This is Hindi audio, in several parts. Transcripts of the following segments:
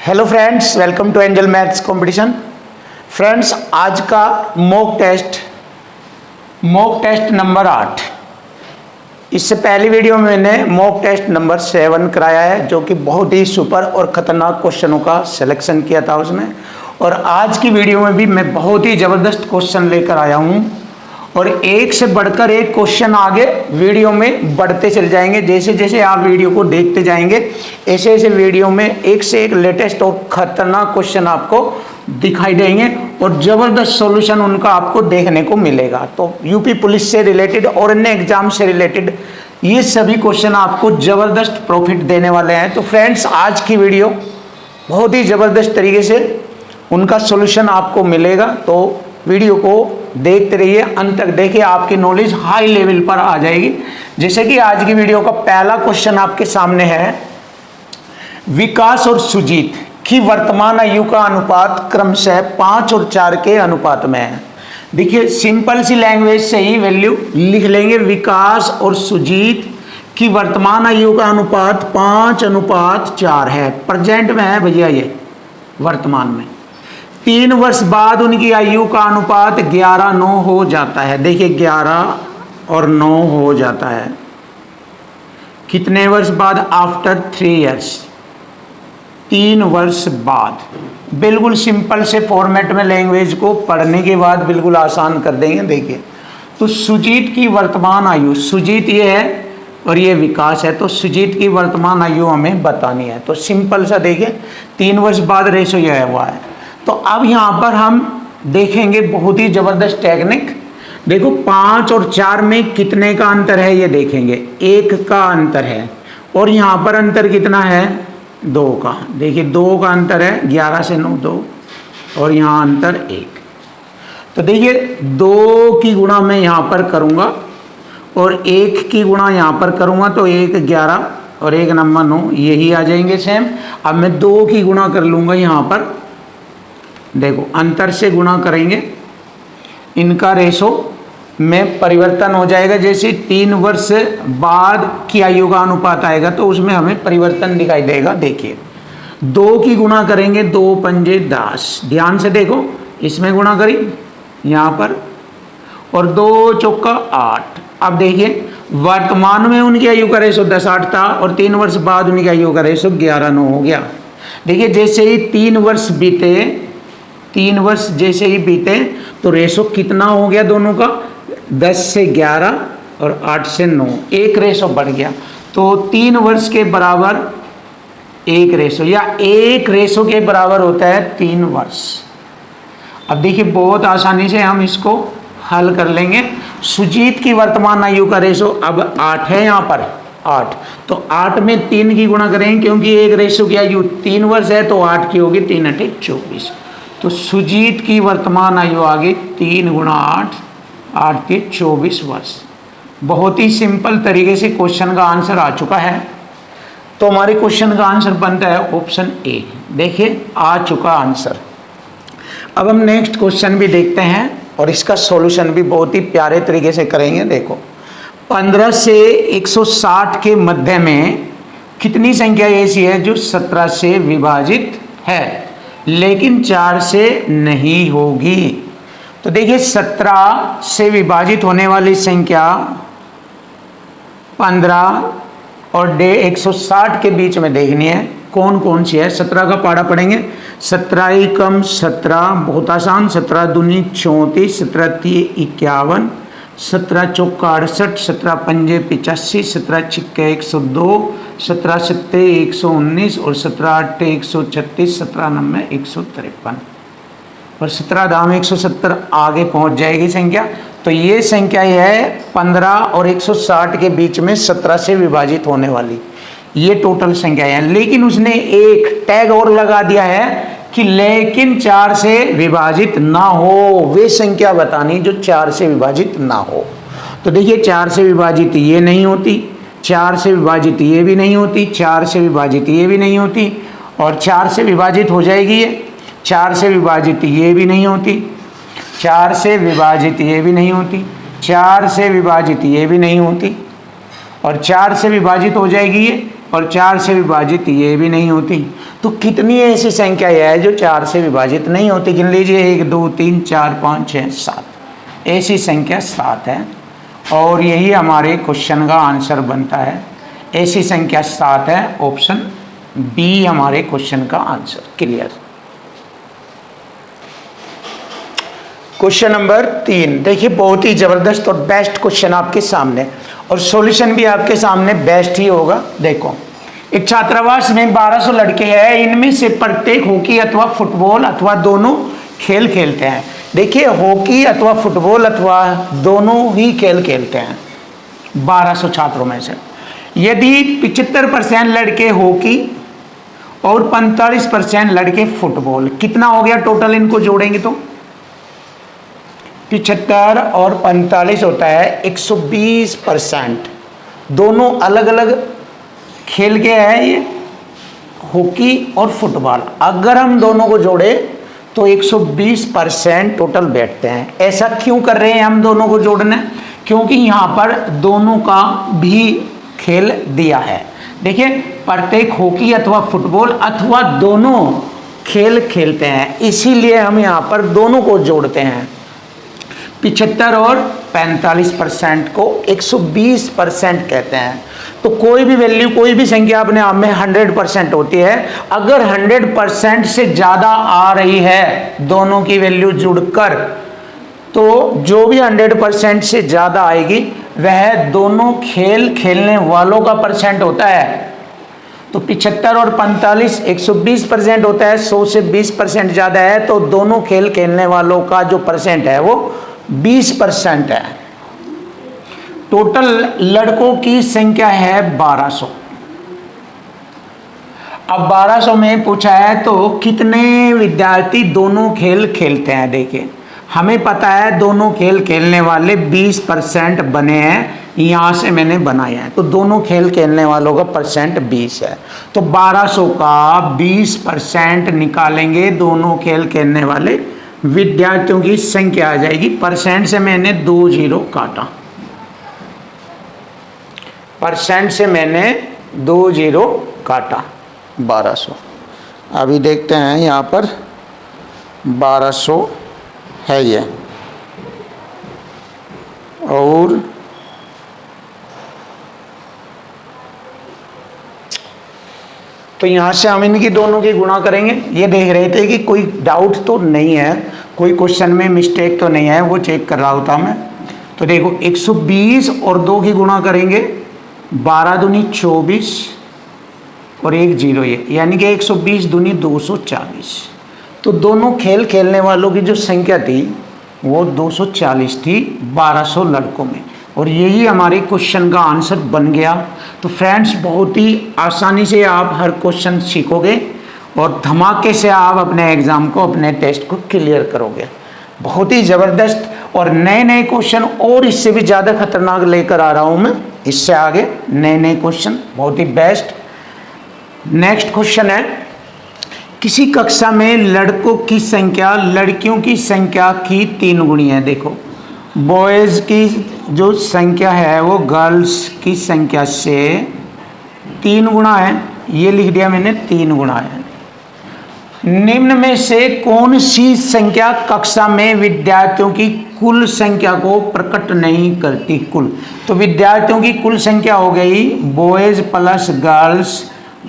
Hello friends, welcome to Angel maths competition. Friends, आज का मॉक टेस्ट नंबर 8। इससे पहली वीडियो में मैंने मॉक टेस्ट नंबर 7 कराया है, जो कि बहुत ही सुपर और ख़तरनाक क्वेश्चनों का सिलेक्शन किया था उसमें। और आज की वीडियो में भी मैं बहुत ही ज़बरदस्त क्वेश्चन लेकर आया हूँ और एक से बढ़कर एक क्वेश्चन आगे वीडियो में बढ़ते चल जाएंगे। जैसे जैसे आप वीडियो को देखते जाएंगे ऐसे ऐसे वीडियो में एक से एक लेटेस्ट और खतरनाक क्वेश्चन आपको दिखाई देंगे और ज़बरदस्त सॉल्यूशन उनका आपको देखने को मिलेगा। तो यूपी पुलिस से रिलेटेड और अन्य एग्जाम से रिलेटेड ये सभी क्वेश्चन आपको ज़बरदस्त प्रॉफिट देने वाले हैं। तो फ्रेंड्स, आज की वीडियो बहुत ही ज़बरदस्त तरीके से उनका सॉल्यूशन आपको मिलेगा। तो वीडियो को देखते रहिए, अंत तक देखिए, आपकी नॉलेज हाई लेवल पर आ जाएगी। जैसे कि आज की वीडियो का पहला क्वेश्चन आपके सामने है, विकास और सुजीत की वर्तमान आयु का अनुपात क्रमशः 5 और 4 के अनुपात में है। देखिए, सिंपल सी लैंग्वेज से ही वैल्यू लिख लेंगे। विकास और सुजीत की वर्तमान आयु का अनुपात 5:4 है। प्रेजेंट में है भैया, ये वर्तमान में। 3 वर्ष बाद उनकी आयु का अनुपात 11:9 हो जाता है। देखिए, 11 और 9 हो जाता है। कितने वर्ष बाद? आफ्टर 3 इयर्स, 3 वर्ष बाद। बिल्कुल सिंपल से फॉर्मेट में लैंग्वेज को पढ़ने के बाद बिल्कुल आसान कर देंगे। देखिए, तो सुजीत की वर्तमान आयु, सुजीत ये है और ये विकास है, तो सुजीत की वर्तमान आयु हमें बतानी है। तो सिंपल सा देखिए, 3 वर्ष बाद रेशो यह हुआ है। तो अब यहाँ पर हम देखेंगे बहुत ही ज़बरदस्त टेक्निक। देखो, 5 और 4 में कितने का अंतर है ये देखेंगे। 1 का अंतर है और यहाँ पर अंतर कितना है? 2 का। देखिए, 2 का अंतर है, 11 से 9 2, और यहाँ अंतर 1। तो देखिए, 2 की गुणा मैं यहाँ पर करूँगा और 1 की गुणा यहाँ पर करूँगा, तो 1 11 और 1 नंबर 9, यही आ जाएंगे सेम। अब मैं 2 की गुणा कर लूँगा यहाँ पर। देखो, अंतर से गुणा करेंगे, इनका रेशो में परिवर्तन हो जाएगा। जैसे 3 वर्ष बाद की आयु का अनुपात आएगा तो उसमें हमें परिवर्तन दिखाई देगा। देखिए, 2 की गुणा करेंगे, 2 पंजे 10। ध्यान से देखो, इसमें गुणा करी यहाँ पर, और 2 चौका 8। अब देखिए, वर्तमान में उनकी आयु का रेशो 10:8 था और 3 वर्ष बाद उनकी आयु का रेशो 11:9 हो गया। देखिए, जैसे ही 3 वर्ष बीते, 3 वर्ष जैसे ही बीते तो रेशो कितना हो गया दोनों का? 10 से 11 और 8 से 9, एक रेशो बढ़ गया। तो 3 वर्ष के बराबर 1 रेशो, या 1 रेशो के बराबर होता है 3 वर्ष। अब देखिए, बहुत आसानी से हम इसको हल कर लेंगे। सुजीत की वर्तमान आयु का रेशो अब 8 है, यहाँ पर 8, तो 8 में 3 की गुणा करेंगे, क्योंकि एक रेशो की आयु 3 वर्ष है, तो 8 की होगी 3 × 24। तो सुजीत की वर्तमान आयु आ गई 3 × 8, 8 के 24 वर्ष। बहुत ही सिंपल तरीके से क्वेश्चन का आंसर आ चुका है। तो हमारे क्वेश्चन का आंसर बनता है ऑप्शन ए। देखिए, आ चुका आंसर। अब हम नेक्स्ट क्वेश्चन भी देखते हैं और इसका सॉल्यूशन भी बहुत ही प्यारे तरीके से करेंगे। देखो, 15 से 160 के मध्य में कितनी संख्या ऐसी है जो 17 से विभाजित है लेकिन 4 से नहीं होगी? तो देखिए, 17 से विभाजित होने वाली संख्या 15 और 160 के बीच में देखनी है कौन कौन सी है। 17 का पाड़ा पढ़ेंगे। 17 एकम 17, बहुत आसान। 17 दूनी 34, 17 तिये 51, 17 चौका 68, 17 पंजे 85, 17 छिक्के 102, 17 सत्ते 119 और 17 अट्ठे 136, 17 नब्बे 153 और 17 दाम 170 आगे पहुंच जाएगी संख्या। तो ये संख्या है 15 और 160 के बीच में 17 से विभाजित होने वाली, ये टोटल संख्या है। लेकिन उसने एक टैग और लगा दिया है कि लेकिन 4 से विभाजित ना हो। वे संख्या बतानी जो 4 से विभाजित ना हो। तो देखिए, 4 से विभाजित ये नहीं होती, 4 से विभाजित ये भी नहीं होती, 4 से विभाजित ये भी नहीं होती, और 4 से विभाजित हो जाएगी ये। 4 से विभाजित ये भी नहीं होती, 4 से विभाजित ये भी नहीं होती, 4 से विभाजित ये भी नहीं होती, और 4 से विभाजित हो जाएगी ये, और 4 से विभाजित ये भी नहीं होती। तो कितनी ऐसी संख्या है जो 4 से विभाजित नहीं होती? गिन लीजिए, 1 2 3 4 5 6 7, ऐसी संख्या 7 है। और यही हमारे क्वेश्चन का आंसर बनता है। ऐसी संख्या 7 है, ऑप्शन बी हमारे क्वेश्चन का आंसर। क्लियर। क्वेश्चन नंबर 3 देखिए, बहुत ही जबरदस्त और बेस्ट क्वेश्चन आपके सामने, और सॉल्यूशन भी आपके सामने बेस्ट ही होगा। देखो, एक छात्रावास में 1200 लड़के हैं, इनमें से प्रत्येक हॉकी अथवा फुटबॉल अथवा दोनों खेल खेलते हैं। देखिए, हॉकी अथवा फुटबॉल अथवा दोनों ही खेल खेलते हैं 1200 छात्रों में से। यदि 75% लड़के हॉकी और 45% लड़के फुटबॉल, कितना हो गया टोटल? इनको जोड़ेंगे तो 75 और 45 होता है 120%। दोनों अलग अलग खेल के हैं ये, हॉकी और फुटबॉल। अगर हम दोनों को जोड़े तो 120% टोटल बैठते हैं। ऐसा क्यों कर रहे हैं हम दोनों को जोड़ना? क्योंकि यहाँ पर दोनों का भी खेल दिया है। देखिए, प्रत्येक हॉकी अथवा फुटबॉल अथवा दोनों खेल खेलते हैं, इसीलिए हम यहाँ पर दोनों को जोड़ते हैं। 75 और 45% को 120% कहते हैं। तो कोई भी वैल्यू, कोई भी संख्या अपने आप में 100% होती है। अगर 100% से ज़्यादा आ रही है दोनों की वैल्यू जुड़कर, तो जो भी 100% से ज़्यादा आएगी वह दोनों खेल खेलने वालों का परसेंट होता है। तो 75 और 45 120% होता है, 100 से 20% ज़्यादा है तो दोनों खेल खेलने वालों का जो परसेंट है वो 20% है। टोटल लड़कों की संख्या है 1200। अब 1200 में पूछा है तो कितने विद्यार्थी दोनों खेल खेलते हैं? देखिए, हमें पता है दोनों खेल खेलने वाले 20% बने हैं, यहाँ से मैंने बनाए हैं। तो दोनों खेल खेलने वालों का परसेंट 20 है। तो 1200 का 20% निकालेंगे, दोनों खेल खेलने वाले विद्यार्थियों की संख्या आ जाएगी। परसेंट से मैंने 2 जीरो काटा, परसेंट से मैंने 2 जीरो काटा 1200। अभी देखते हैं यहाँ पर 1200 है ये, और तो यहाँ से हम इनकी दोनों की गुणा करेंगे। ये देख रहे थे कि कोई डाउट तो नहीं है, कोई क्वेश्चन में मिस्टेक तो नहीं है, वो चेक कर रहा होता मैं। तो देखो, 120 और 2 की गुणा करेंगे, 12 दूनी 24 और 1 जीरो, ये यानी कि 120 दूनी 240। तो दोनों खेल खेलने वालों की जो संख्या थी वो 240 थी 1200 लड़कों में, और यही हमारे क्वेश्चन का आंसर बन गया। तो फ्रेंड्स, बहुत ही आसानी से आप हर क्वेश्चन सीखोगे और धमाके से आप अपने एग्ज़ाम को, अपने टेस्ट को क्लियर करोगे। बहुत ही ज़बरदस्त और नए नए क्वेश्चन, और इससे भी ज़्यादा खतरनाक लेकर आ रहा हूँ मैं। इससे आगे नए नए क्वेश्चन बहुत ही बेस्ट। नेक्स्ट क्वेश्चन है, किसी कक्षा में लड़कों की संख्या लड़कियों की संख्या की 3 गुनी है। देखो, बॉयज़ की जो संख्या है वो गर्ल्स की संख्या से 3 गुना है। ये लिख दिया मैंने, 3 गुना है। निम्न में से कौन सी संख्या कक्षा में विद्यार्थियों की कुल संख्या को प्रकट नहीं करती? कुल, तो विद्यार्थियों की कुल संख्या हो गई बॉयज़ प्लस गर्ल्स,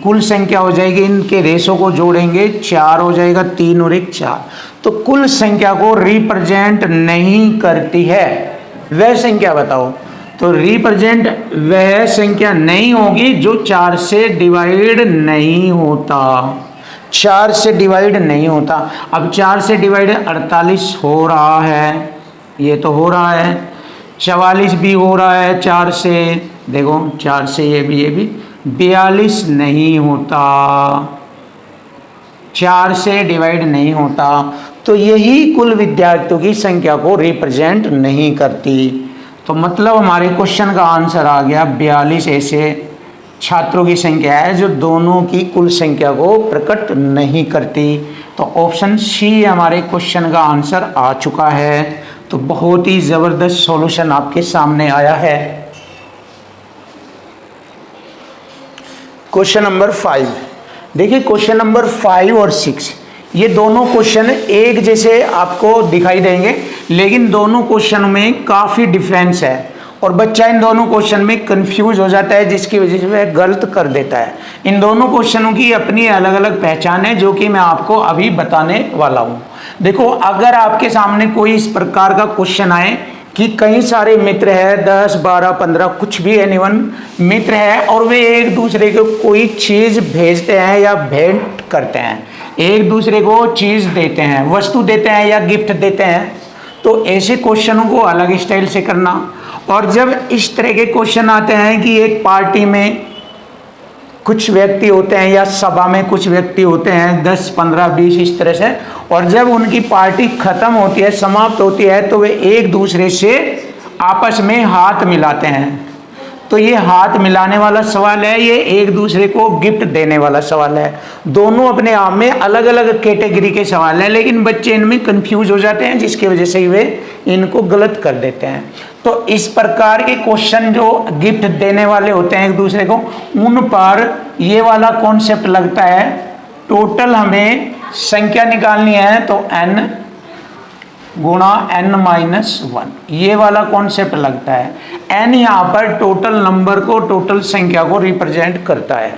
कुल संख्या हो जाएगी, इनके रेशो को जोड़ेंगे 4 हो जाएगा, 3 और 1 4। तो कुल संख्या को रिप्रेजेंट नहीं करती है। वह संख्या बताओ। तो रिप्रेजेंट वह संख्या नहीं होगी जो 4 से डिवाइड नहीं होता। 4 से डिवाइड नहीं होता। अब 4 से डिवाइड 48 हो रहा है, ये तो हो रहा है। 44 भी हो रहा है 4 से, देखो 4 से ये भी 42 नहीं होता, 4 से डिवाइड नहीं होता। तो यही कुल विद्यार्थियों की संख्या को रिप्रेजेंट नहीं करती। तो मतलब हमारे क्वेश्चन का आंसर आ गया 42 ऐसे छात्रों की संख्या है जो दोनों की कुल संख्या को प्रकट नहीं करती। तो ऑप्शन सी हमारे क्वेश्चन का आंसर आ चुका है। तो बहुत ही ज़बरदस्त सॉल्यूशन आपके सामने आया है। Question number 5। देखिए क्वेश्चन नंबर 5 और 6 ये दोनों क्वेश्चन एक जैसे आपको दिखाई देंगे, लेकिन दोनों क्वेश्चन में काफ़ी डिफरेंस है और बच्चा इन दोनों क्वेश्चन में कंफ्यूज हो जाता है, जिसकी वजह से वह गलत कर देता है। इन दोनों क्वेश्चनों की अपनी अलग अलग पहचान है, जो कि मैं आपको अभी बताने वाला हूँ। देखो, अगर आपके सामने कोई इस प्रकार का क्वेश्चन आए कि कई सारे मित्र है, 10, 12, 15 कुछ भी एनीवन मित्र है, और वे एक दूसरे को कोई चीज़ भेजते हैं या भेंट करते हैं, एक दूसरे को चीज़ देते हैं, वस्तु देते हैं या गिफ्ट देते हैं, तो ऐसे क्वेश्चनों को अलग स्टाइल से करना। और जब इस तरह के क्वेश्चन आते हैं कि एक पार्टी में कुछ व्यक्ति होते हैं या सभा में कुछ व्यक्ति होते हैं, 10, 15, 20 इस तरह से, और जब उनकी पार्टी खत्म होती है, समाप्त होती है, तो वे एक दूसरे से आपस में हाथ मिलाते हैं। तो ये हाथ मिलाने वाला सवाल है, ये एक दूसरे को गिफ्ट देने वाला सवाल है। दोनों अपने आप में अलग अलग कैटेगरी के सवाल हैं, लेकिन बच्चे इनमें कंफ्यूज हो जाते हैं, जिसकी वजह से वे इनको गलत कर देते हैं। तो इस प्रकार के क्वेश्चन जो गिफ्ट देने वाले होते हैं एक दूसरे को, उन पर ये वाला कॉन्सेप्ट लगता है। टोटल हमें संख्या निकालनी है तो n गुणा n-1, ये वाला कॉन्सेप्ट लगता है। n यहाँ पर टोटल नंबर को, टोटल संख्या को रिप्रेजेंट करता है।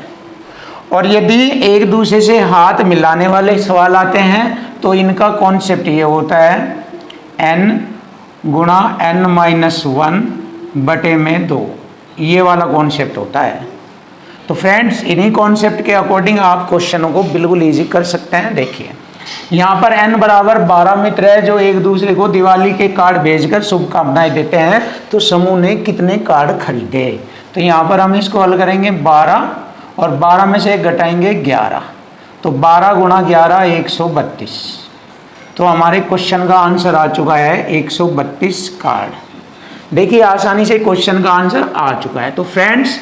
और यदि एक दूसरे से हाथ मिलाने वाले सवाल आते हैं तो इनका कॉन्सेप्ट ये होता है n गुणा n-1 बटे में 2, ये वाला कॉन्सेप्ट होता है। तो फ्रेंड्स, इन्हीं कॉन्सेप्ट के अकॉर्डिंग आप क्वेश्चनों को बिल्कुल ईजी कर सकते हैं। देखिए यहाँ पर n बराबर 12 मित्र है जो एक दूसरे को दिवाली के कार्ड भेजकर शुभकामनाएं देते हैं, तो समूह ने कितने कार्ड खरीदे। तो यहाँ पर हम इसको हल करेंगे 12 और 12 में से घटाएंगे 11, तो 12 गुणा 11 132। तो हमारे क्वेश्चन का आंसर आ चुका है 132 कार्ड। देखिए आसानी से क्वेश्चन का आंसर आ चुका है। तो फ्रेंड्स,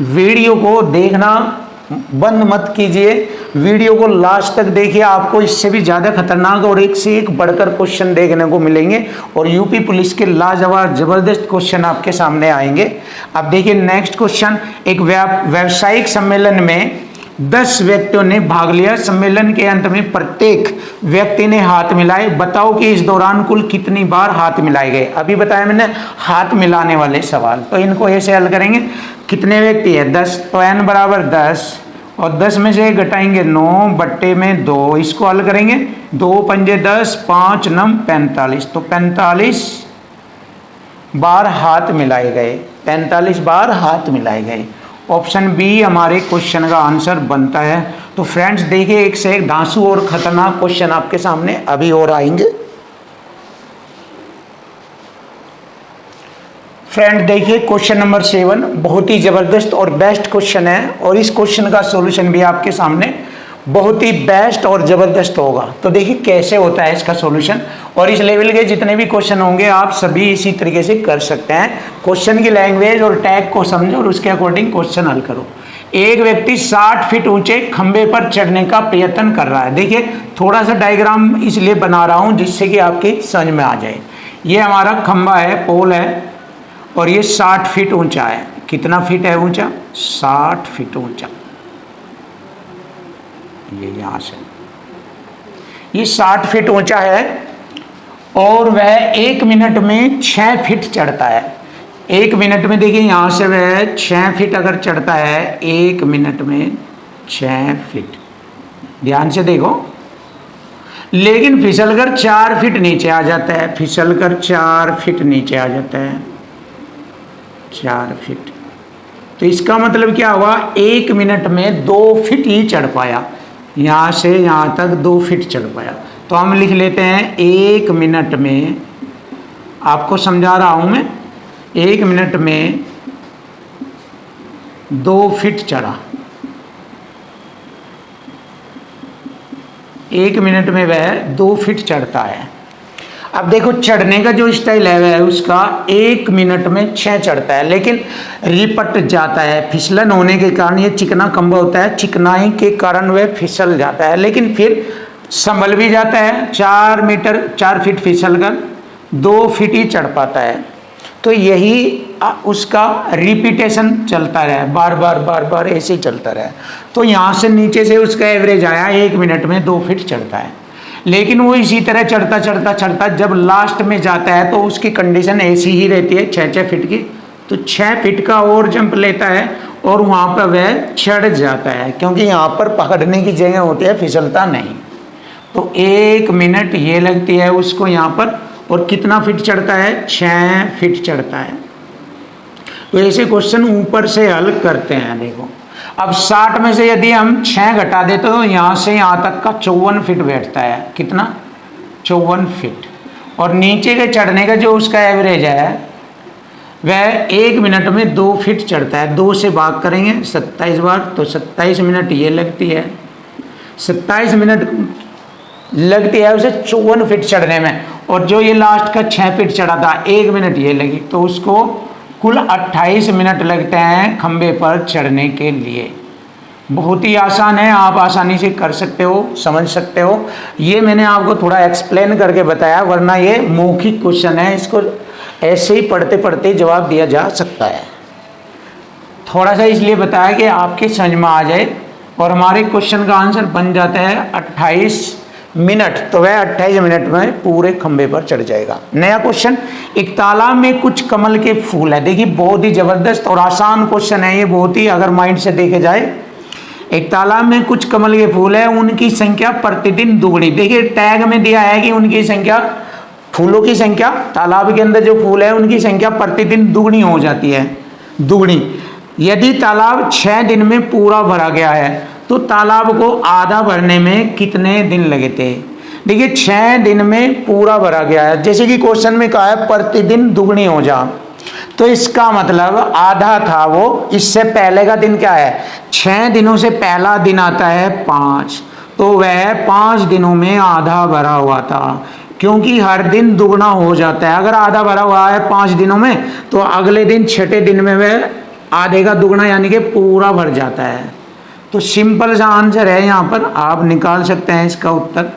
वीडियो को देखना बंद मत कीजिए, वीडियो को लास्ट तक देखिए, आपको इससे भी ज़्यादा खतरनाक और एक से एक बढ़कर क्वेश्चन देखने को मिलेंगे और यूपी पुलिस के लाजवाब ज़बरदस्त क्वेश्चन आपके सामने आएंगे। अब देखिए नेक्स्ट क्वेश्चन, एक व्यावसायिक सम्मेलन में 10 व्यक्तियों ने भाग लिया। सम्मेलन के अंत में प्रत्येक व्यक्ति ने हाथ मिलाए। बताओ कि इस दौरान कुल कितनी बार हाथ मिलाए गए। अभी बताया मैंने हाथ मिलाने वाले सवाल, तो इनको ऐसे हल करेंगे। कितने व्यक्ति है? 10, तो n बराबर 10 और 10 में से घटाएंगे 9 बट्टे में 2, इसको हल करेंगे। 2 पंजे 10, 5 9 45, तो 45 बार हाथ मिलाए गए, 45 बार हाथ मिलाए गए। ऑप्शन बी हमारे क्वेश्चन का आंसर बनता है। तो फ्रेंड्स देखिए, एक से एक धांसू और खतरनाक क्वेश्चन आपके सामने अभी और आएंगे। फ्रेंड देखिए क्वेश्चन नंबर 7 बहुत ही ज़बरदस्त और बेस्ट क्वेश्चन है, और इस क्वेश्चन का सॉल्यूशन भी आपके सामने बहुत ही बेस्ट और ज़बरदस्त होगा। तो देखिए कैसे होता है इसका सॉल्यूशन, और इस लेवल के जितने भी क्वेश्चन होंगे आप सभी इसी तरीके से कर सकते हैं। क्वेश्चन की लैंग्वेज और टैग को समझो और उसके अकॉर्डिंग क्वेश्चन हल करो। एक व्यक्ति 60 फीट ऊंचे खंबे पर चढ़ने का प्रयत्न कर रहा है। देखिए थोड़ा सा डायग्राम इसलिए बना रहा हूँ जिससे कि आपकी समझ में आ जाए। ये हमारा खंबा है, पोल है, और ये 60 फीट ऊंचा है। कितना फीट है ऊंचा? 60 फीट ऊंचा। ये यहाँ से ये 60 फीट ऊंचा है और वह 1 मिनट में 6 फीट चढ़ता है। 1 मिनट में देखिए यहाँ से वह 6 फीट अगर चढ़ता है 1 मिनट में 6 फीट, ध्यान से देखो। लेकिन फिसलकर 4 फीट नीचे आ जाता है, फिसलकर 4 फीट नीचे आ जाता है, 4 फीट। तो इसका मतलब क्या हुआ? 1 मिनट में 2 फीट ही चढ़ पाया, यहाँ से यहाँ तक 2 फीट चढ़ पाया। तो हम लिख लेते हैं 1 मिनट में, आपको समझा रहा हूँ मैं, 1 मिनट में 2 फीट चढ़ा। 1 मिनट में वह 2 फीट चढ़ता है। अब देखो चढ़ने का जो स्टाइल है वह उसका 1 मिनट में 6 चढ़ता है, लेकिन रिपट जाता है। फिसलन होने के कारण, ये चिकना खंबा होता है, चिकनाई के कारण वह फिसल जाता है, लेकिन फिर संभल भी जाता है। 4 फीट फिसल कर 2 फीट ही चढ़ पाता है। तो यही उसका रिपीटेशन चलता रहा, बार बार बार बार ऐसे ही चलता रहा। तो यहाँ से नीचे से उसका एवरेज आया 1 मिनट में 2 फीट चढ़ता है। लेकिन वो इसी तरह चढ़ता चढ़ता चढ़ता जब लास्ट में जाता है तो उसकी कंडीशन ऐसी ही रहती है 6-6 फीट की। तो 6 फीट का और जंप लेता है और वहाँ पर वह चढ़ जाता है, क्योंकि यहाँ पर पकड़ने की जगह होती है, फिसलता नहीं। तो 1 मिनट ये लगती है उसको यहाँ पर। और कितना फीट चढ़ता है? 6 फीट चढ़ता है। तो ऐसे क्वेश्चन ऊपर से हल करते हैं। देखो अब 60 में से यदि हम 6 घटा दे तो यहाँ से यहाँ तक का 54 फीट बैठता है। कितना? 54 फीट। और नीचे के चढ़ने का जो उसका एवरेज है वह 1 मिनट में 2 फीट चढ़ता है। 2 से भाग करेंगे 27 बार, तो 27 मिनट ये लगती है। 27 मिनट लगती है उसे 54 फीट चढ़ने में। और जो ये लास्ट का 6 फीट चढ़ा था 1 मिनट ये लगी, तो उसको कुल 28 मिनट लगते हैं खंबे पर चढ़ने के लिए। बहुत ही आसान है, आप आसानी से कर सकते हो, समझ सकते हो। ये मैंने आपको थोड़ा एक्सप्लेन करके बताया, वरना ये मौखिक क्वेश्चन है, इसको ऐसे ही पढ़ते पढ़ते जवाब दिया जा सकता है। थोड़ा सा इसलिए बताया कि आपके समझ में आ जाए। और हमारे क्वेश्चन का आंसर बन जाता है 28 मिनट। तो वह 28 मिनट में पूरे खंबे पर चढ़ जाएगा। नया क्वेश्चन, एक तालाब में कुछ कमल के फूल है। देखिए बहुत ही जबरदस्त और आसान क्वेश्चन है ये, बहुत ही, अगर माइंड से देखे जाए। एक तालाब में कुछ कमल के फूल है, उनकी संख्या प्रतिदिन दुगनी। देखिए टैग में दिया है कि उनकी संख्या, फूलों की संख्या, तालाब के अंदर जो फूल है उनकी संख्या प्रतिदिन दुगनी हो जाती है, दुगनी। यदि तालाब 6 दिन में पूरा भरा गया है तो तालाब को आधा भरने में कितने दिन लगे थे? देखिए 6 दिन में पूरा भरा गया है, जैसे कि क्वेश्चन में कहा है प्रतिदिन दुगनी हो जा, तो इसका मतलब आधा था वो। इससे पहले का दिन क्या है? 6 दिनों से पहला दिन आता है 5, तो वह 5 दिनों में आधा भरा हुआ था, क्योंकि हर दिन दुगना हो जाता है। अगर आधा भरा हुआ है 5 दिनों में, तो अगले दिन 6ठे दिन में वह आधे का दुगना यानी कि पूरा भर जाता है। तो सिंपल सा आंसर है, यहाँ पर आप निकाल सकते हैं इसका उत्तर।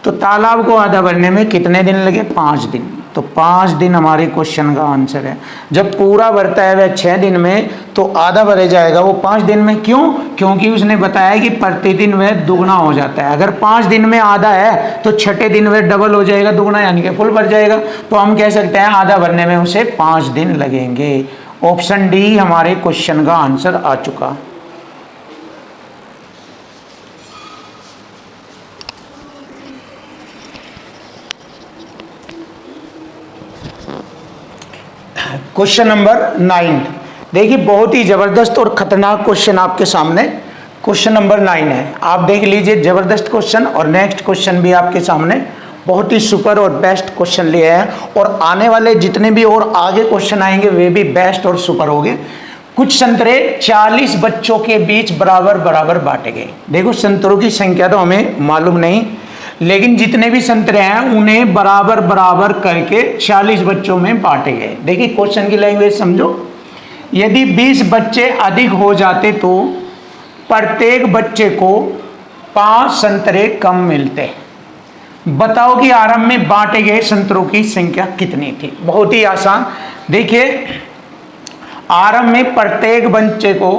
तो तालाब को आधा भरने में कितने दिन लगे? 5 दिन। तो 5 दिन हमारे क्वेश्चन का आंसर है। जब पूरा भरता है वह 6 दिन में, तो आधा भरे जाएगा वो 5 दिन में। क्यों? क्योंकि उसने बताया कि प्रतिदिन वह दुगना हो जाता है। अगर 5 दिन में आधा है तो 6ठे दिन वह डबल हो जाएगा, दुगना यानी कि फुल भर जाएगा। तो हम कह सकते हैं आधा भरने में उसे 5 दिन लगेंगे। ऑप्शन डी हमारे क्वेश्चन का आंसर आ चुका। क्वेश्चन नंबर 9, देखिए बहुत ही जबरदस्त और खतरनाक क्वेश्चन आपके सामने। क्वेश्चन नंबर 9 है, आप देख लीजिए, जबरदस्त क्वेश्चन। और नेक्स्ट क्वेश्चन भी आपके सामने बहुत ही सुपर और बेस्ट क्वेश्चन लिए हैं। और आने वाले जितने भी और आगे क्वेश्चन आएंगे वे भी बेस्ट और सुपर होंगे। कुछ संतरे 40 बच्चों के बीच बराबर बराबर बांटे गए। देखो संतरों की संख्या तो हमें मालूम नहीं, लेकिन जितने भी संतरे हैं उन्हें बराबर बराबर करके 40 बच्चों में बांटे गए। देखिए क्वेश्चन की लैंग्वेज समझो। यदि 20 बच्चे अधिक हो जाते तो प्रत्येक बच्चे को 5 संतरे कम मिलते। बताओ कि आरंभ में बांटे गए संतरों की संख्या कितनी थी? बहुत ही आसान। देखिए आरंभ में प्रत्येक बच्चे को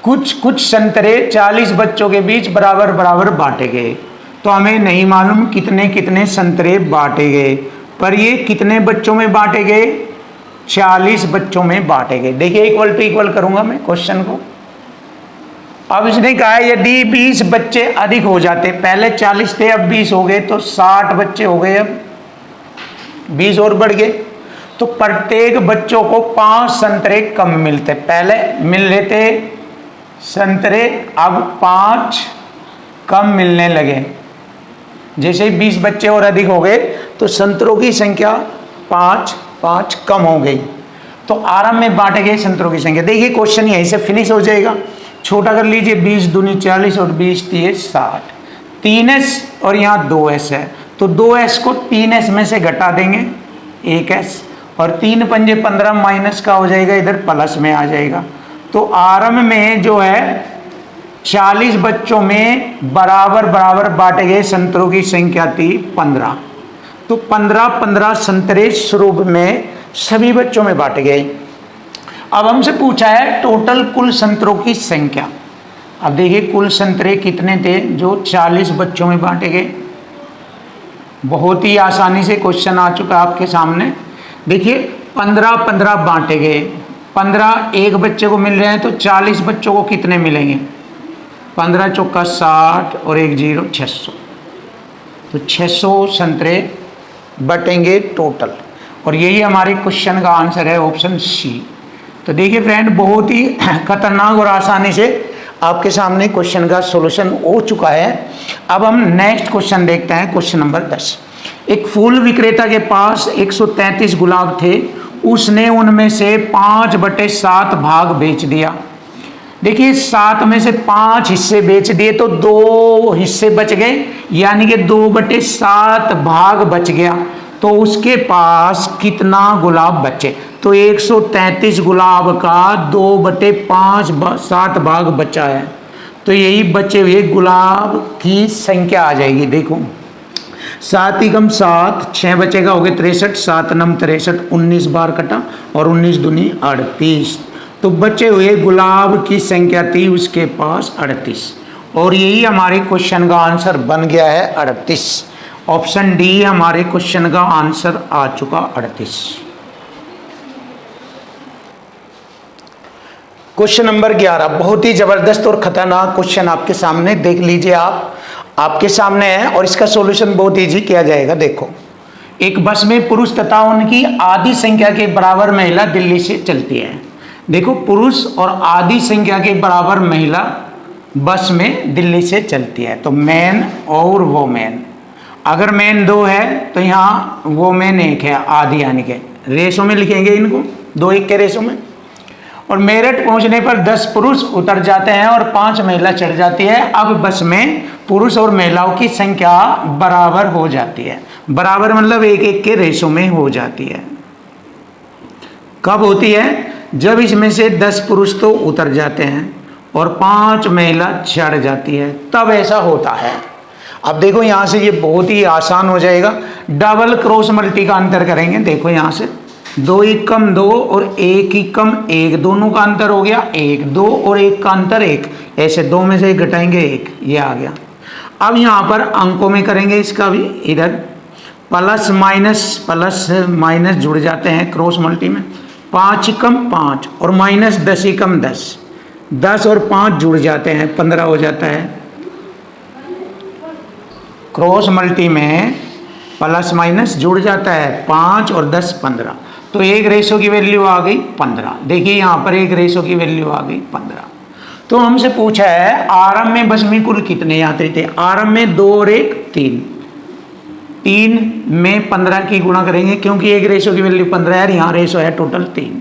कुछ संतरे 40 बच्चों के बीच बराबर बराबर बांटे गए। तो हमें नहीं मालूम कितने कितने संतरे बांटे गए, पर ये कितने बच्चों में बांटे गए? 40 बच्चों में बांटे गए। देखिए इक्वल टू इक्वल करूंगा मैं क्वेश्चन को। अब इसने कहा यदि 20 बच्चे अधिक हो जाते, पहले 40 थे अब 20 हो गए, तो 60 बच्चे हो गए, अब 20 और बढ़ गए, तो प्रत्येक बच्चों को 5 संतरे कम मिलते। पहले मिल रहे थे संतरे, अब 5 कम मिलने लगे। जैसे ही 20 बच्चे और अधिक हो गए तो संतरों की संख्या 5 कम हो गई। तो आरंभ में बांटे गए संतरों की संख्या। देखिए क्वेश्चन यहीं से फिनिश हो जाएगा। छोटा कर लीजिए, 20 दूनी 40 और 20 तिये 60, 3s और यहाँ 2s है, तो 2s को 3s में से घटा देंगे 1s, और 3 पंजे 15 माइनस का हो जाएगा, इधर प्लस में आ जाएगा। तो आरंभ में जो है 40 बच्चों में बराबर बराबर बांटे गए संतरों की संख्या थी 15। तो 15-15 संतरे स्वरूप में सभी बच्चों में बांटे गए। अब हमसे पूछा है टोटल कुल संतरों की संख्या। अब देखिए कुल संतरे कितने थे जो 40 बच्चों में बांटे गए। बहुत ही आसानी से क्वेश्चन आ चुका आपके सामने। देखिए 15-15 बांटे गए, 15 एक बच्चे को मिल रहे हैं तो 40 बच्चों को कितने मिलेंगे? 15 चौका 60 और 1 0 600, तो 600 संतरे बटेंगे टोटल। और यही हमारे क्वेश्चन का आंसर है ऑप्शन सी। तो देखिए फ्रेंड बहुत ही खतरनाक और आसानी से आपके सामने क्वेश्चन का सॉल्यूशन हो चुका है। अब हम नेक्स्ट क्वेश्चन देखते हैं, क्वेश्चन नंबर 10। एक फूल विक्रेता के पास 133 गुलाब थे, उसने उनमें से 5/7 भाग बेच दिया। देखिए 7 में से 5 हिस्से बेच दिए तो 2 हिस्से बच गए, यानी कि 2/7 भाग बच गया। तो उसके पास कितना गुलाब बचे? तो 133 गुलाब का 2/7 भाग बचा है। तो यही बचे हुए गुलाब की संख्या आ जाएगी। देखो 7 एकम 7, 6 बचेगा, हो गए 63, 7 नम 63, 19 बार कटा और 19 दूनी 38। तो बचे हुए गुलाब की संख्या थी उसके पास 38, और यही हमारे क्वेश्चन का आंसर बन गया है 38। ऑप्शन डी हमारे क्वेश्चन का आंसर आ चुका 38। क्वेश्चन नंबर 11 बहुत ही जबरदस्त और खतरनाक क्वेश्चन आपके सामने, देख लीजिए आप, आपके सामने है और इसका सॉल्यूशन बहुत इजी किया जाएगा। देखो एक बस में पुरुष तथा उनकी आधी संख्या के बराबर महिला दिल्ली से चलती है। देखो पुरुष और आधी संख्या के बराबर महिला बस में दिल्ली से चलती है। तो मैन और वोमेन, अगर मैन 2 है तो यहाँ वोमेन 1 है, आधी यानी के रेशो में लिखेंगे इनको, 2-1 के रेशो में। और मेरठ पहुंचने पर 10 पुरुष उतर जाते हैं और 5 महिला चढ़ जाती है। अब बस में पुरुष और महिलाओं की संख्या बराबर हो जाती है। बराबर मतलब 1-1 के रेशो में हो जाती है। कब होती है? जब इसमें से 10 पुरुष तो उतर जाते हैं और 5 महिला चढ़ जाती है, तब ऐसा होता है। अब देखो यहाँ से ये बहुत ही आसान हो जाएगा। डबल क्रॉस मल्टी का अंतर करेंगे। देखो यहाँ से 2 एकम 2 और 1 एकम 1, दोनों का अंतर हो गया 1, 2 और 1 का अंतर 1, ऐसे 2 में से 1 घटाएंगे 1, ये आ गया। अब यहाँ पर अंकों में करेंगे इसका भी, इधर प्लस माइनस जुड़ जाते हैं क्रॉस मल्टी में। 5 एकम 5 और माइनस 10 एकम 10, 10 और 5 जुड़ जाते हैं 15 हो जाता है। क्रॉस मल्टी में प्लस माइनस जुड़ जाता है, 5 और 10 15, तो एक रेशो की वैल्यू आ गई 15। देखिए यहाँ पर एक रेशो की वैल्यू आ गई 15। तो हमसे पूछा है आरंभ में बस में कुल कितने यात्री थे? आरंभ में 2 और 1 3, 3 में 15 की गुणा करेंगे क्योंकि एक रेशो की वैल्यू 15 है, यहाँ रेशो है टोटल 3।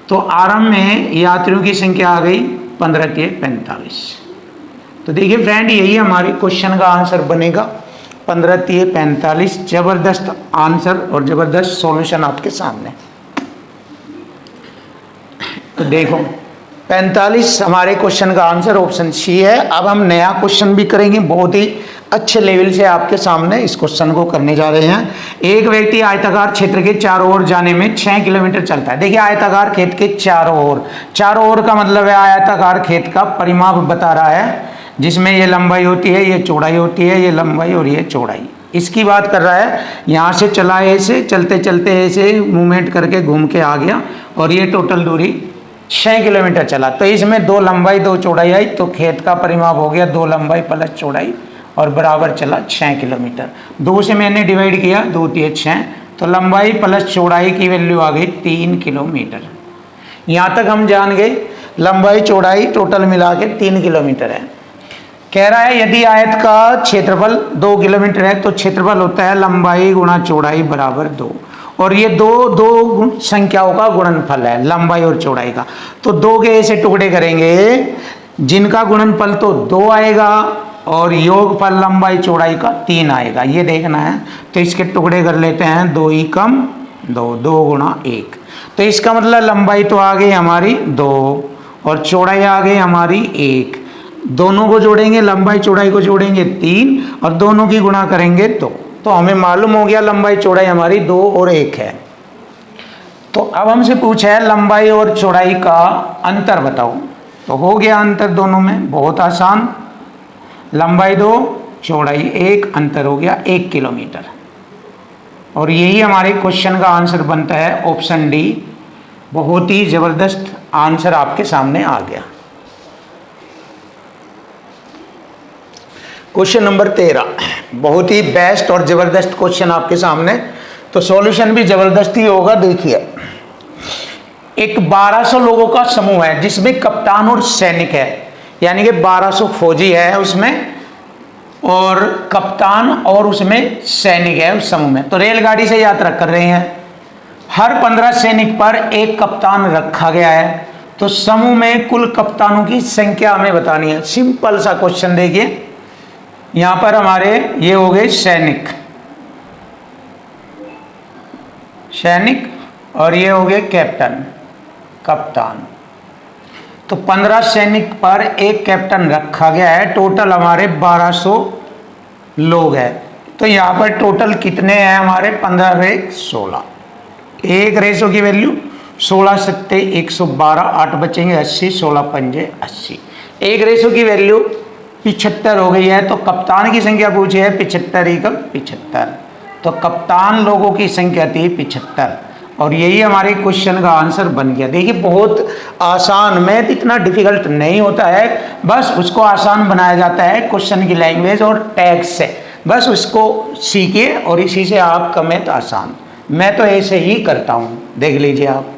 तो आरंभ में यात्रियों की संख्या आ गई 15 के 45। तो देखिए फ्रेंड यही हमारे क्वेश्चन का आंसर बनेगा 15 के 45। जबरदस्त आंसर और जबरदस्त सॉल्यूशन आपके सामने। तो देखो 45 हमारे क्वेश्चन का आंसर ऑप्शन सी है। अब हम नया क्वेश्चन भी करेंगे, बहुत ही अच्छे लेवल से आपके सामने इस क्वेश्चन को करने जा रहे हैं। एक व्यक्ति आयताकार क्षेत्र के चारों ओर जाने में 6 किलोमीटर चलता है। देखिए आयताकार खेत के चारों ओर का मतलब है आयताकार खेत का परिमाप बता रहा है, जिसमें ये लंबाई होती है, ये चौड़ाई होती है, ये लंबाई और ये चौड़ाई, इसकी बात कर रहा है। यहाँ से चला ऐसे, चलते चलते ऐसे मूवमेंट करके घूम के आ गया और ये टोटल दूरी 6 किलोमीटर चला। तो इसमें 2 लंबाई 2 चौड़ाई आई, तो खेत का परिमाप हो गया 2 लंबाई प्लस चौड़ाई और बराबर चला 6 किलोमीटर। 2 से मैंने डिवाइड किया, 2 3 6, तो लंबाई प्लस चौड़ाई की वैल्यू आ गई 3 किलोमीटर। यहाँ तक हम जान गए लंबाई चौड़ाई टोटल मिला के 3 किलोमीटर है। कह रहा है यदि आयत का क्षेत्रफल 2 किलोमीटर है तो क्षेत्रफल होता है लंबाई गुणा चौड़ाई बराबर 2, और ये दो संख्याओं का गुणनफल है लंबाई और चौड़ाई का। तो 2 के ऐसे टुकड़े करेंगे जिनका गुणनफल तो 2 आएगा और योगफल लंबाई चौड़ाई का 3 आएगा, ये देखना है। तो इसके टुकड़े कर लेते हैं, 2 एकम 2, 2 गुणा 1। तो इसका मतलब लंबाई तो आ गई हमारी 2 और चौड़ाई आ गई हमारी 1। दोनों को जोड़ेंगे, लंबाई चौड़ाई को जोड़ेंगे 3 और दोनों की गुणा करेंगे 2। तो हमें मालूम हो गया लंबाई चौड़ाई हमारी 2 और 1 है। तो अब हमसे पूछा है लंबाई और चौड़ाई का अंतर बताओ। तो हो गया अंतर दोनों में, बहुत आसान। लंबाई 2 चौड़ाई 1, अंतर हो गया 1 किलोमीटर। और यही हमारे क्वेश्चन का आंसर बनता है ऑप्शन डी। बहुत ही जबरदस्त आंसर आपके सामने आ गया। क्वेश्चन नंबर 13, बहुत ही बेस्ट और जबरदस्त क्वेश्चन आपके सामने, तो सॉल्यूशन भी जबरदस्त ही होगा। देखिए, एक 1200 लोगों का समूह है जिसमें कप्तान और सैनिक है, यानी कि 1200 फौजी है उसमें, और कप्तान और उसमें सैनिक है उस समूह में। तो रेलगाड़ी से यात्रा कर रहे हैं, हर 15 सैनिक पर एक कप्तान रखा गया है। तो समूह में कुल कप्तानों की संख्या हमें बतानी है। सिंपल सा क्वेश्चन। देखिए यहां पर हमारे ये हो गए सैनिक, और ये हो गए कैप्टन, कप्तान। तो 15 सैनिक पर एक कैप्टन रखा गया है। टोटल हमारे 1200 लोग हैं। तो यहाँ पर टोटल कितने हैं हमारे? 15 1 16। एक रेशो की वैल्यू 16 सत्ते 112, 8 बचेंगे 80, 16 पंजे 80। एक रेशो की वैल्यू 75 हो गई है। तो कप्तान की संख्या पूछी है 75 एकम 75। तो कप्तान लोगों की संख्या थी 75, और यही हमारे क्वेश्चन का आंसर बन गया। देखिए बहुत आसान, मैथ इतना डिफिकल्ट नहीं होता है, बस उसको आसान बनाया जाता है क्वेश्चन की लैंग्वेज और टैग से। बस उसको सीखिए और इसी से आपका मैथ आसान। मैं तो ऐसे ही करता हूँ, देख लीजिए आप।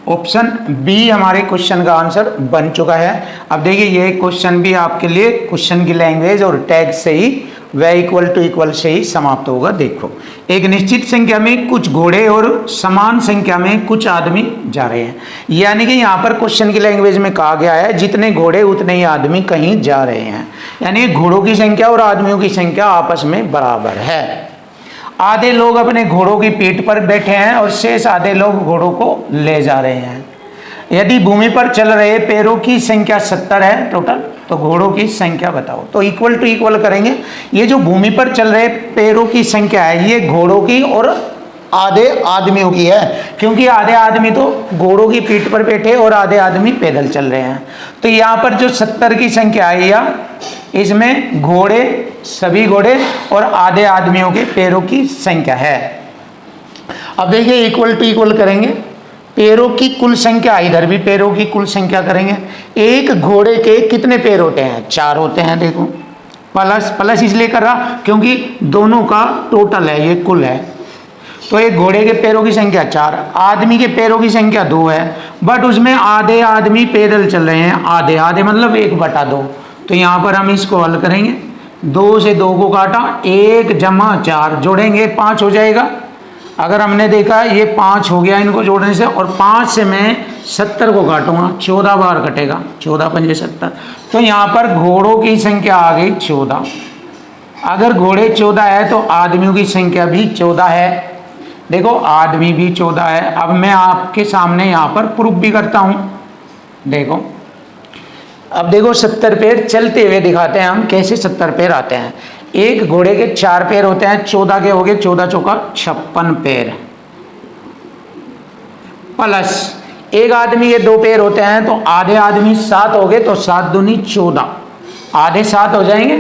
ऑप्शन बी हमारे क्वेश्चन का आंसर बन चुका है। अब देखिए ये क्वेश्चन भी आपके लिए क्वेश्चन की लैंग्वेज और टैग से ही व इक्वल टू इक्वल से ही समाप्त होगा। देखो, एक निश्चित संख्या में कुछ घोड़े और समान संख्या में कुछ आदमी जा रहे हैं। यानी कि यहाँ पर क्वेश्चन की लैंग्वेज में कहा गया है जितने घोड़े उतने ही आदमी कहीं जा रहे हैं, यानी घोड़ों की संख्या और आदमियों की संख्या आपस में बराबर है। आधे लोग अपने घोड़ों की पीठ पर बैठे हैं और शेष आधे लोग घोड़ों को ले जा रहे हैं। यदि भूमि पर चल रहे पैरों की संख्या 70 है टोटल, तो घोड़ों की संख्या बताओ। तो इक्वल टू इक्वल करेंगे। ये जो भूमि पर चल रहे पैरों की संख्या है ये घोड़ों की और आधे आदमियों की है, क्योंकि आधे आदमी तो घोड़ों की पीठ पर बैठे और आधे आदमी पैदल चल रहे हैं। तो यहाँ पर जो 70 की संख्या आई या इसमें घोड़े, सभी घोड़े और आधे आदमियों के पैरों की संख्या है। अब देखिए इक्वल टू इक्वल करेंगे। पैरों की कुल संख्या, इधर भी पैरों की कुल संख्या करेंगे। एक घोड़े के कितने पैर होते हैं? 4 होते हैं। देखो प्लस इसलिए कर रहा क्योंकि दोनों का टोटल है, ये कुल है। तो एक घोड़े के पैरों की संख्या 4, आदमी के पैरों की संख्या 2 है, बट उसमें आधे आदमी पैदल चल रहे हैं। आधे आधे मतलब 1/2। तो यहाँ पर हम इसको हल करेंगे। 2 से 2 को काटा, 1 जमा 4 जोड़ेंगे 5 हो जाएगा। अगर हमने देखा ये 5 हो गया इनको जोड़ने से, और 5 से मैं 70 को काटूंगा, 14 बार कटेगा, 14 पंजे 70। तो यहाँ पर घोड़ों की संख्या आ गई 14। अगर घोड़े 14 है तो आदमियों की संख्या भी 14 है। देखो आदमी भी 14 है। अब मैं आपके सामने यहाँ पर प्रूफ भी करता हूँ। देखो अब देखो 70 पैर चलते हुए दिखाते हैं हम कैसे 70 पैर आते हैं। एक घोड़े के 4 पैर होते हैं, 14 के हो गए, 14 चौका 56 पैर, प्लस एक आदमी के 2 पैर होते हैं तो आधे आदमी 7 हो गए, तो 7 दूनी 14, आधे 7 हो जाएंगे।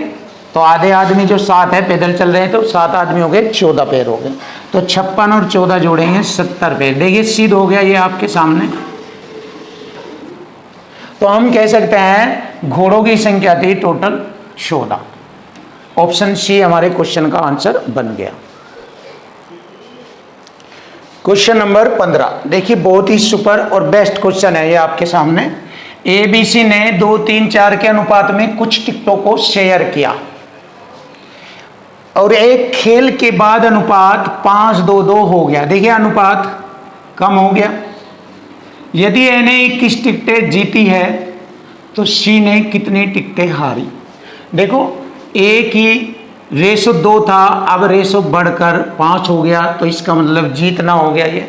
तो आधे आदमी जो 7 है पैदल चल रहे हैं, तो 7 आदमी हो गए, 14 पैर हो गए। तो 56 और 14 जोड़ेंगे 70 पैर। देखिए सिद्ध हो गया ये आपके सामने। तो हम कह सकते हैं घोड़ों की संख्या थी टोटल 14। ऑप्शन सी हमारे क्वेश्चन का आंसर बन गया। क्वेश्चन नंबर 15 देखिए, बहुत ही सुपर और बेस्ट क्वेश्चन है ये आपके सामने। ABC ने 2, 3, 4 के अनुपात में कुछ टिकटों को शेयर किया और एक खेल के बाद अनुपात 5-2-2 हो गया। देखिए अनुपात कम हो गया। यदि A ने 21 टिकटें जीती है तो C ने कितनी टिकटें हारी? देखो A की रेशो 2 था, अब रेशो बढ़कर 5 हो गया, तो इसका मतलब जीतना हो गया ये।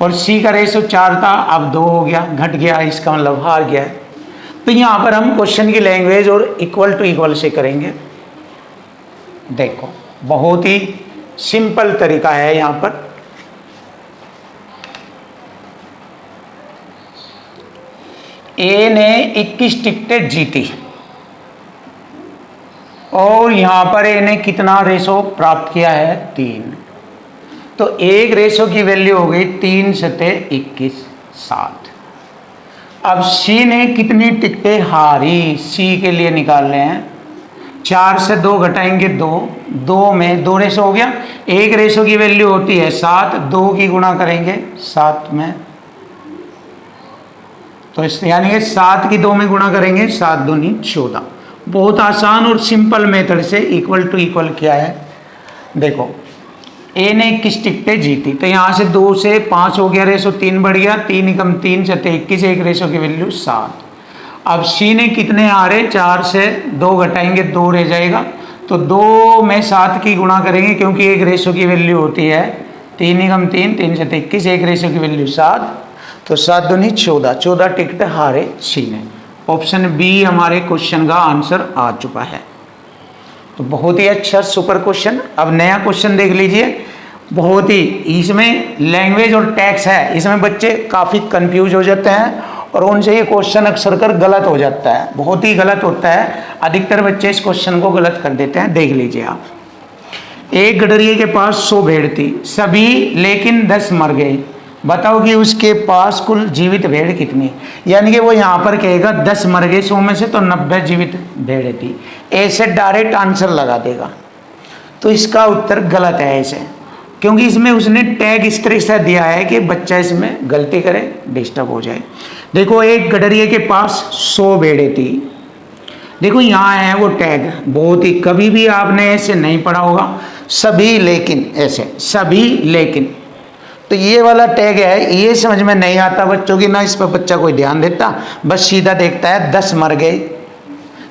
और C का रेशो 4 था, अब 2 हो गया, घट गया, इसका मतलब हार गया है। तो यहाँ पर हम क्वेश्चन की लैंग्वेज और इक्वल टू इक्वल से करेंगे। देखो बहुत ही सिंपल तरीका है यहाँ पर। ए ने 21 टिकटें जीती और यहाँ पर ए ने कितना रेशो प्राप्त किया है? 3। तो एक रेशो की वैल्यू हो गई 3 सते 21 7। अब सी ने कितनी टिकटें हारी, सी के लिए निकाल रहे हैं। 4 से 2 घटाएंगे 2, 2 में 2 रेशो हो गया। एक रेशो की वैल्यू होती है 7, 2 की गुणा करेंगे 7 में, तो इस यानी कि 7 की 2 में गुणा करेंगे 7 दूनी 14। बहुत आसान और सिंपल मेथड से इक्वल टू इक्वल किया है। देखो ए ने 21 टिकटें जीती, तो यहाँ से 2 से 5 हो गया, रेशो 3 बढ़ गया, 3 एकम 3 सते 21, एक रेशो की वैल्यू 7। अब सी ने कितने हारे? 4 से 2 घटाएंगे 2 रह जाएगा, तो 2 में 7 की गुणा करेंगे क्योंकि एक रेशो की वैल्यू होती है 3 एकम 3, 3 सते 21, एक रेशो की वैल्यू 7, तो 7 दूनी 14, 14 टिकट हारे सी ने। ऑप्शन बी हमारे क्वेश्चन का आंसर आ चुका है। तो बहुत ही अच्छा सुपर क्वेश्चन। अब नया क्वेश्चन देख लीजिए, बहुत ही, इसमें लैंग्वेज और टैक्स है, इसमें बच्चे काफ़ी कंफ्यूज हो जाते हैं और उनसे ये क्वेश्चन अक्सर कर गलत हो जाता है, बहुत ही गलत होता है। अधिकतर बच्चे इस क्वेश्चन को गलत कर देते हैं। देख लीजिए आप, एक गडरिये के पास 100 भेड़ थी, सभी लेकिन 10 मर गए, बताओ कि उसके पास कुल जीवित भेड़ कितनी? यानी कि वो यहाँ पर कहेगा 10 मर गए 100 में से, तो 90 जीवित भेड़ थी, ऐसे डायरेक्ट आंसर लगा देगा। तो इसका उत्तर गलत है ऐसे, क्योंकि इसमें उसने टैग इस तरह से दिया है कि बच्चा इसमें गलती करे, डिस्टर्ब हो जाए। देखो एक गडरिये के पास 100 भेड़ें थी, देखो यहाँ है वो टैग, बहुत ही, कभी भी आपने ऐसे नहीं पढ़ा होगा, सभी लेकिन, ऐसे सभी लेकिन, तो ये वाला टैग है, ये समझ में नहीं आता बच्चों की, ना इस पर बच्चा कोई ध्यान देता, बस सीधा देखता है 10 मर गए,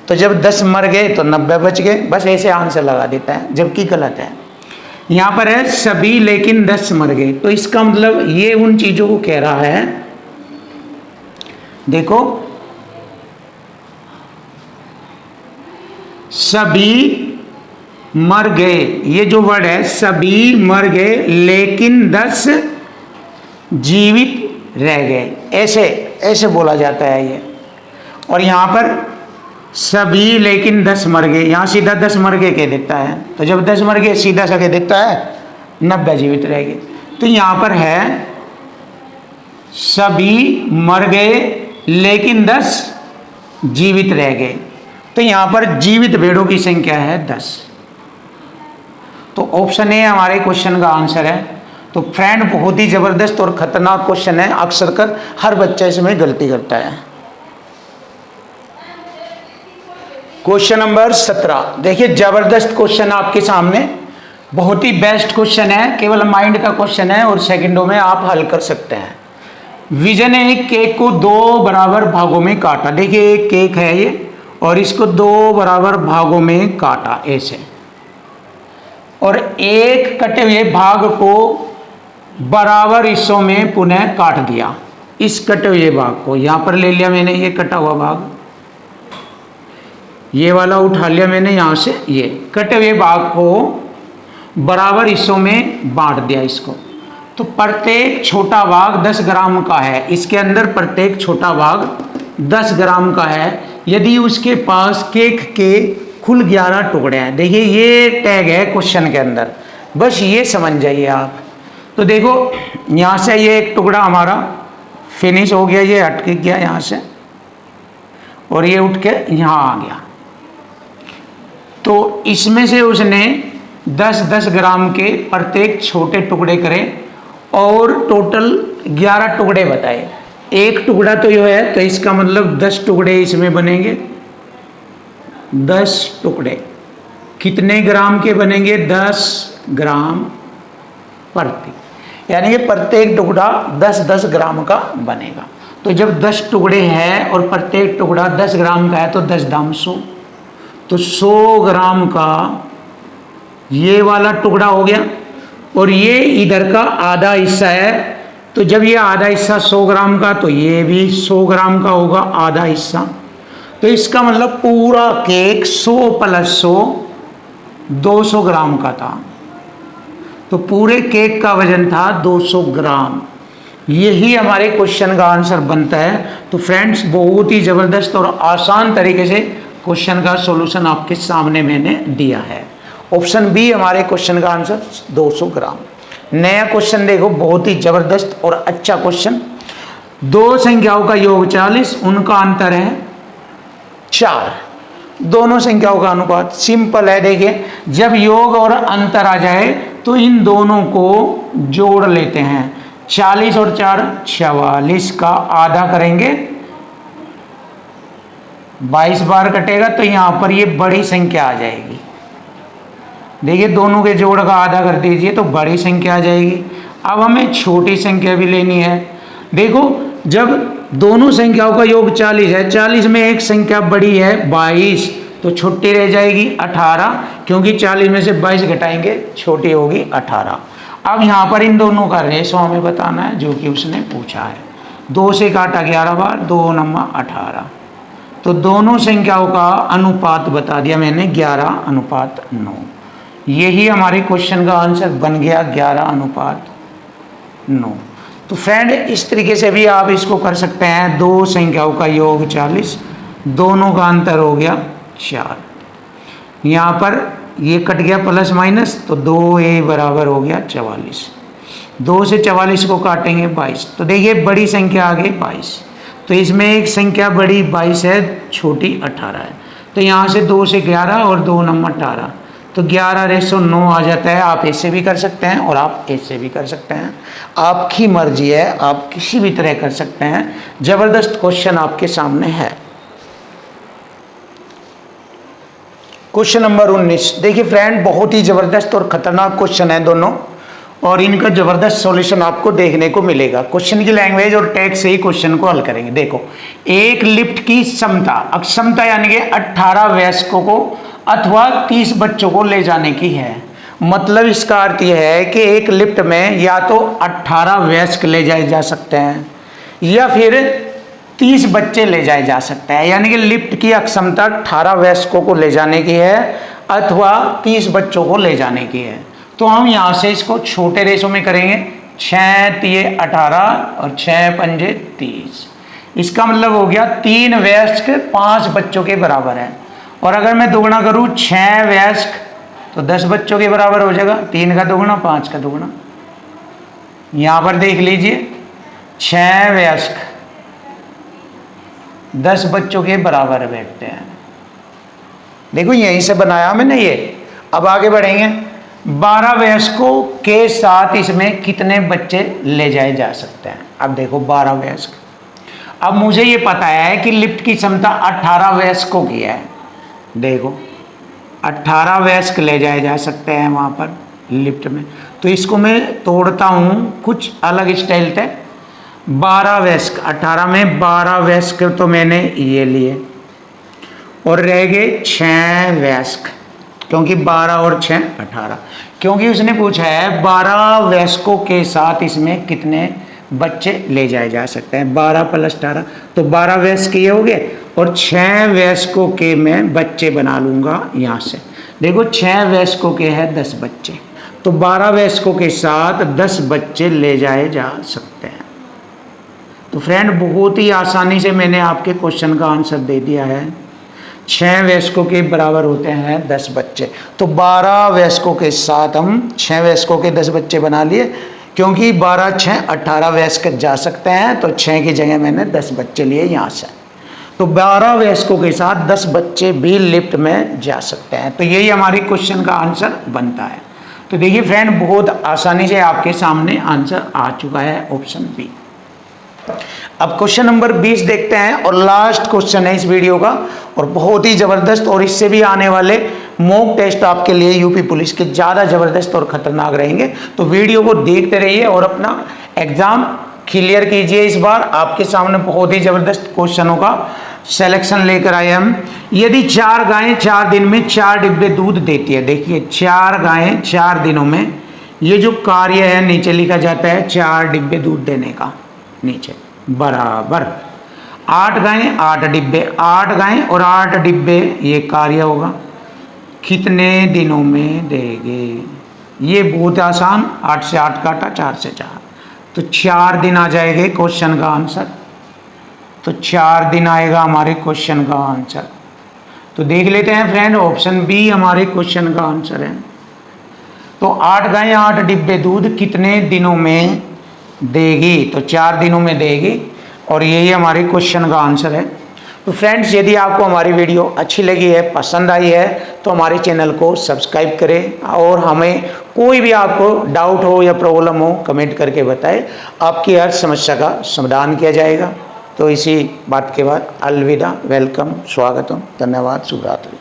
तो जब 10 मर गए तो 90 बच गए, बस ऐसे आंसर लगा देता है, जबकि गलत है। यहाँ पर है सभी लेकिन 10 मर गए, तो इसका मतलब ये उन चीजों को कह रहा है, देखो सभी मर गए, ये जो वर्ड है सभी मर गए लेकिन 10 जीवित रह गए, ऐसे ऐसे बोला जाता है ये। और यहाँ पर सभी लेकिन 10 मर गए, यहाँ सीधा 10 मर गए कह देता है, तो जब 10 मर गए सीधा सा कह देता है 90 जीवित रह गए। तो यहाँ पर है सभी मर गए लेकिन 10 जीवित रह गए, तो यहाँ पर जीवित भेड़ों की संख्या है 10। तो ऑप्शन ए हमारे क्वेश्चन का आंसर है। तो फ्रेंड बहुत ही जबरदस्त और खतरनाक क्वेश्चन है, अक्सर कर हर बच्चा इसमें गलती करता है। क्वेश्चन नंबर 17, देखिए जबरदस्त क्वेश्चन आपके सामने, बहुत ही बेस्ट क्वेश्चन है, केवल माइंड का क्वेश्चन है और सेकंडों में आप हल कर सकते हैं। विजय ने एक केक को 2 बराबर भागों में काटा, देखिए एक केक है ये और इसको 2 बराबर भागों में काटा ऐसे, और एक कटे हुए भाग को बराबर हिस्सों में पुनः काट दिया। इस कटे हुए भाग को यहां पर ले लिया मैंने, ये कटा हुआ भाग, ये वाला उठा लिया मैंने यहां से, ये कटे हुए भाग को बराबर हिस्सों में बांट दिया इसको। तो प्रत्येक छोटा भाग 10 ग्राम का है, इसके अंदर प्रत्येक छोटा भाग 10 ग्राम का है। यदि उसके पास केक के कुल 11 टुकड़े हैं, देखिए ये टैग है क्वेश्चन के अंदर, बस ये समझ जाइए आप। तो देखो यहाँ से ये एक टुकड़ा हमारा फिनिश हो गया, ये हट के गया यहाँ से और ये उठ के यहाँ आ गया, तो इसमें से उसने 10-10 ग्राम के प्रत्येक छोटे टुकड़े करे और टोटल 11 टुकड़े बताए। एक टुकड़ा तो ये है, तो इसका मतलब 10 टुकड़े इसमें बनेंगे, 10 टुकड़े कितने ग्राम के बनेंगे? 10 ग्राम प्रति, यानी कि प्रत्येक टुकड़ा 10-10 ग्राम का बनेगा। तो जब 10 टुकड़े हैं और प्रत्येक टुकड़ा 10 ग्राम का है तो 10 दाम 100, तो 100 ग्राम का ये वाला टुकड़ा हो गया और ये इधर का आधा हिस्सा है, तो जब ये आधा हिस्सा 100 ग्राम का तो ये भी 100 ग्राम का होगा आधा हिस्सा। तो इसका मतलब पूरा केक 100 + 100 200 ग्राम का था। तो पूरे केक का वजन था 200 ग्राम। यही हमारे क्वेश्चन का आंसर बनता है। तो फ्रेंड्स, बहुत ही ज़बरदस्त और आसान तरीके से क्वेश्चन का सॉल्यूशन आपके सामने मैंने दिया है। ऑप्शन बी हमारे क्वेश्चन का आंसर 200 ग्राम। नया क्वेश्चन देखो, बहुत ही ज़बरदस्त और अच्छा क्वेश्चन। दो संख्याओं का योग 40, उनका अंतर है 4। दोनों संख्याओं का अनुपात सिंपल है। देखिए, जब योग और अंतर आ जाए तो इन दोनों को जोड़ लेते हैं। 40 और 4 44 का आधा करेंगे, 22 बार कटेगा तो यहां पर ये बड़ी संख्या आ जाएगी। देखिए, दोनों के जोड़ का आधा कर दीजिए तो बड़ी संख्या आ जाएगी। अब हमें छोटी संख्या भी लेनी है। देखो, जब दोनों संख्याओं का योग 40 है, 40 में एक संख्या बड़ी है 22, तो छोटी रह जाएगी 18, क्योंकि 40 में से 22 घटाएंगे, छोटी होगी 18। अब यहाँ पर इन दोनों का रेशो हमें बताना है, जो कि उसने पूछा है। 2 से काटा 11 बार, 2 नम्मा 18। तो दोनों संख्याओं का अनुपात बता दिया मैंने, 11:9। यही हमारे क्वेश्चन का आंसर बन गया, 11:9। तो फ्रेंड, इस तरीके से भी आप इसको कर सकते हैं। दो संख्याओं का योग 40, दोनों का अंतर हो गया 4। यहाँ पर ये कट गया प्लस माइनस, तो 2a बराबर हो गया 44। 2 से 44 को काटेंगे 22। तो देखिए, बड़ी संख्या आ गई 22। तो इसमें एक संख्या बड़ी 22 है, छोटी 18 है। तो यहाँ से 2 से 11 और 2 नम्बर 18, तो 11:9 आ जाता है। आप ऐसे भी कर सकते हैं और आप ऐसे भी कर सकते हैं, आपकी मर्जी है, आप किसी भी तरह कर सकते हैं। ज़बरदस्त क्वेश्चन आपके सामने है। Question number 19। देखिए फ्रेंड, बहुत ही ज़बरदस्त और ख़तरनाक क्वेश्चन है दोनों, और इनका ज़बरदस्त सॉल्यूशन आपको देखने को मिलेगा। क्वेश्चन की लैंग्वेज और टैग से ही क्वेश्चन को हल करेंगे। देखो, एक लिफ्ट की क्षमता, अक्षमता यानी कि 18 वयस्कों को अथवा 30 बच्चों को ले जाने की है। मतलब इसका अर्थ यह है कि एक लिफ्ट में या तो 18 वयस्क ले जाए जा सकते हैं या फिर 30 बच्चे ले जाए जा सकते हैं। यानी कि लिफ्ट की अक्षमता 18 वयस्कों को ले जाने की है अथवा 30 बच्चों को ले जाने की है। तो हम यहाँ से इसको छोटे रेशो में करेंगे। 6 तिये 18 और 6 पंजे 30। इसका मतलब हो गया 3 वयस्क 5 बच्चों के बराबर है। और अगर मैं दोगुना करूँ 6 वयस्क तो 10 बच्चों के बराबर हो जाएगा। 3 का दोगुना 5 का दोगुना। यहाँ पर देख लीजिए, 6 वयस्क 10 बच्चों के बराबर बैठते हैं। देखो, यहीं से बनाया मैंने ये। अब आगे बढ़ेंगे। 12 वयस्कों के साथ इसमें कितने बच्चे ले जाए जा सकते हैं। अब देखो, 12 वयस्क। अब मुझे ये पता है कि लिफ्ट की क्षमता 18 वयस्कों की है। देखो, 18 वयस्क ले जाए जा सकते हैं वहाँ पर लिफ्ट में। तो इसको मैं तोड़ता हूँ कुछ अलग स्टाइल से। 12 वयस्क, 18 में 12 वयस्क तो मैंने ये लिए, और रह गए 6 वयस्क, क्योंकि 12 और 6 18। क्योंकि उसने पूछा है 12 वयस्कों के साथ इसमें कितने बच्चे ले जाए जा सकते हैं। 12 + 18, तो 12 वयस्क ये हो गए, और 6 वयस्कों के मैं बच्चे बना लूँगा यहाँ से। देखो, 6 वयस्कों के हैं 10 बच्चे, तो 12 वयस्कों के साथ 10 बच्चे ले जाए जा सकते हैं। तो फ्रेंड, बहुत ही आसानी से मैंने आपके क्वेश्चन का आंसर दे दिया है। 6 वयस्कों के बराबर होते हैं 10 बच्चे। तो 12 वयस्कों के साथ हम 6 वयस्कों के 10 बच्चे बना लिए, क्योंकि 12 6 18 वयस्क जा सकते हैं। तो 6 की जगह मैंने 10 बच्चे लिए यहाँ से। तो 12 वयस्कों के साथ 10 बच्चे भी लिफ्ट में जा सकते हैं। तो यही हमारी क्वेश्चन का आंसर बनता है। तो देखिए फ्रेंड, बहुत आसानी से आपके सामने आंसर आ चुका है, ऑप्शन बी। अब क्वेश्चन नंबर 20 देखते हैं, और लास्ट क्वेश्चन है इस वीडियो का, और बहुत ही ज़बरदस्त, और इससे भी आने वाले मॉक टेस्ट आपके लिए यूपी पुलिस के ज़्यादा ज़बरदस्त और ख़तरनाक रहेंगे। तो वीडियो को देखते रहिए और अपना एग्ज़ाम क्लियर कीजिए। इस बार आपके सामने बहुत ही ज़बरदस्त क्वेश्चनों का सिलेक्शन लेकर आए हम। यदि 4 गायें 4 दिन में 4 डिब्बे दूध देती है। देखिए, 4 गायें 4 दिनों में, ये जो कार्य है नीचे लिखा जाता है 4 डिब्बे दूध देने का, नीचे बराबर 8 गायें 8 डिब्बे, 8 गायें और 8 डिब्बे, ये कार्य होगा। कितने दिनों में देगी। ये बहुत आसान, 8 से 8 काटा, 4 से 4, तो 4 दिन आ जाएंगे क्वेश्चन का आंसर। तो 4 दिन आएगा हमारे क्वेश्चन का आंसर। तो देख लेते हैं फ्रेंड, ऑप्शन बी हमारे क्वेश्चन का आंसर है। तो 8 गाय 8 डिब्बे दूध कितने दिनों में देगी, तो 4 दिनों में देगी, और यही हमारे क्वेश्चन का आंसर है। तो फ्रेंड्स, यदि आपको हमारी वीडियो अच्छी लगी है, पसंद आई है, तो हमारे चैनल को सब्सक्राइब करें, और हमें कोई भी आपको डाउट हो या प्रॉब्लम हो कमेंट करके बताएं, आपकी हर समस्या का समाधान किया जाएगा। तो इसी बात के बाद अलविदा, वेलकम, स्वागतम, धन्यवाद, शुभ रात्रि।